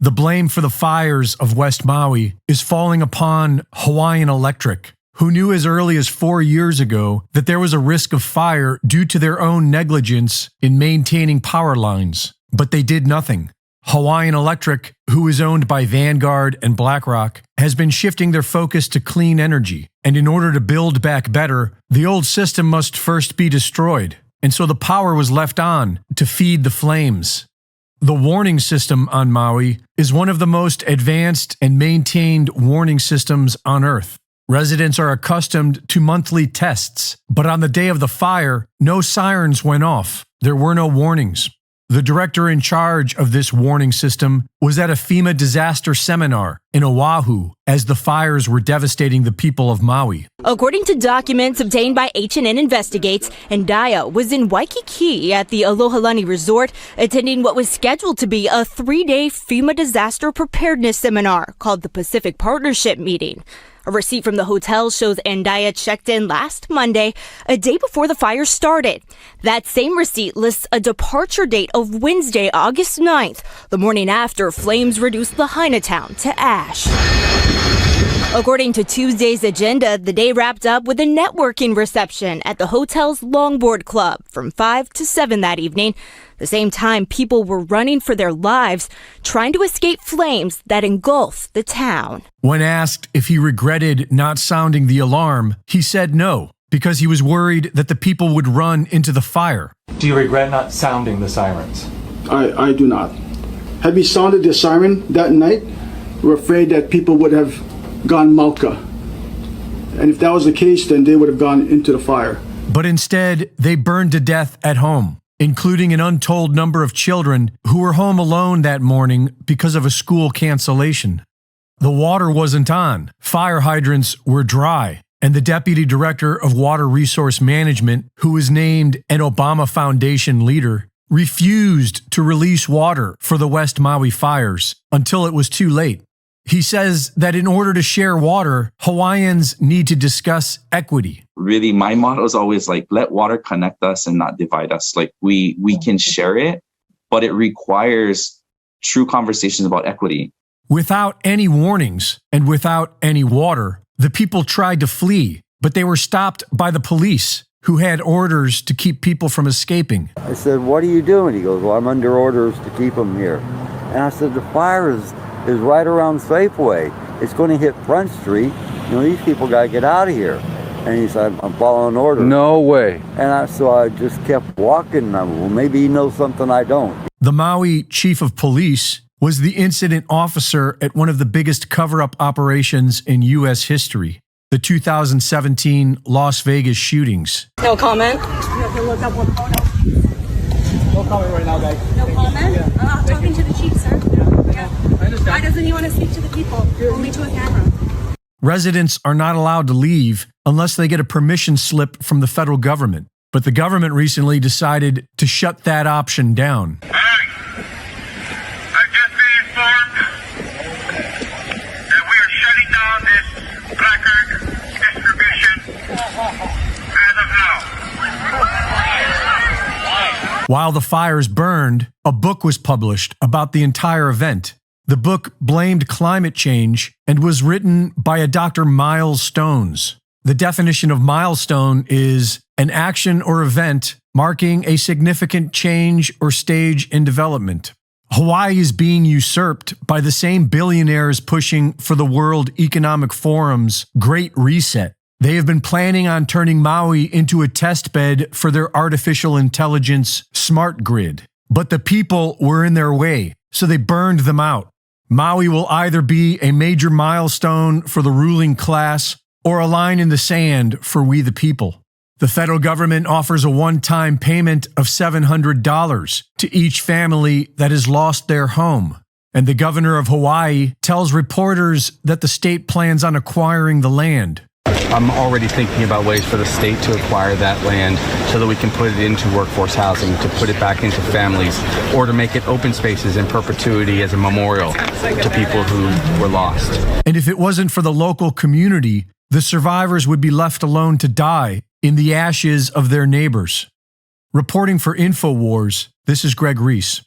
The blame for the fires of West Maui is falling upon Hawaiian Electric, who knew as early as 4 years ago that there was a risk of fire due to their own negligence in maintaining power lines. But they did nothing. Hawaiian Electric, who is owned by Vanguard and BlackRock, has been shifting their focus to clean energy. And in order to build back better, the old system must first be destroyed. And so the power was left on to feed the flames. The warning system on Maui is one of the most advanced and maintained warning systems on Earth. Residents are accustomed to monthly tests, but on the day of the fire, no sirens went off. There were no warnings. The director in charge of this warning system was at a FEMA disaster seminar in Oahu as the fires were devastating the people of Maui. According to documents obtained by H&N Investigates, Ndaya was in Waikiki at the Alohalani Resort attending what was scheduled to be a 3-day FEMA disaster preparedness seminar called the Pacific Partnership Meeting. A receipt from the hotel shows Ndaya checked in last Monday, a day before the fire started. That same receipt lists a departure date of Wednesday, August 9th, the morning after flames reduced Lahaina town to ash. According to Tuesday's agenda, the day wrapped up with a networking reception at the hotel's Longboard Club from 5 to 7 that evening. The same time, people were running for their lives, trying to escape flames that engulf the town. When asked if he regretted not sounding the alarm, he said no, because he was worried that the people would run into the fire. Do you regret not sounding the sirens? I do not. Had we sounded the siren that night, we're afraid that people would have gone Malka. And if that was the case, then they would have gone into the fire. But instead, they burned to death at home, including an untold number of children who were home alone that morning because of a school cancellation. The water wasn't on, fire hydrants were dry, and the deputy director of Water Resource Management, who was named an Obama Foundation leader, refused to release water for the West Maui fires until it was too late. He says that in order to share water, Hawaiians need to discuss equity. Really, my motto is always like, let water connect us and not divide us. Like we can share it, but it requires true conversations about equity. Without any warnings and without any water, the people tried to flee, but they were stopped by the police, who had orders to keep people from escaping. I said, "What are you doing?" He goes, "Well, I'm under orders to keep them here." And I said, "The fire is right around Safeway. It's going to hit Front Street. You know, these people got to get out of here." And he said, "I'm following orders." No way. And so I just kept walking. Well, maybe he knows something I don't. The Maui chief of police was the incident officer at one of the biggest cover-up operations in U.S. history, the 2017 Las Vegas shootings. No comment? No comment right now, guys. No comment? I'm talking to the chief, sir. Yeah. Why doesn't he want to speak to the people? Only to a camera. Residents are not allowed to leave unless they get a permission slip from the federal government. But the government recently decided to shut that option down. Hi. I've just been informed that we are shutting down this placard distribution as of now. While the fires burned, a book was published about the entire event. The book blamed climate change and was written by a Dr. Milestone. The definition of milestone is an action or event marking a significant change or stage in development. Hawaii is being usurped by the same billionaires pushing for the World Economic Forum's Great Reset. They have been planning on turning Maui into a test bed for their artificial intelligence smart grid. But the people were in their way, so they burned them out. Maui will either be a major milestone for the ruling class or a line in the sand for we the people. The federal government offers a one-time payment of $700 to each family that has lost their home. And the governor of Hawaii tells reporters that the state plans on acquiring the land. I'm already thinking about ways for the state to acquire that land so that we can put it into workforce housing, to put it back into families, or to make it open spaces in perpetuity as a memorial to people who were lost. And if it wasn't for the local community, the survivors would be left alone to die in the ashes of their neighbors. Reporting for InfoWars, this is Greg Reese.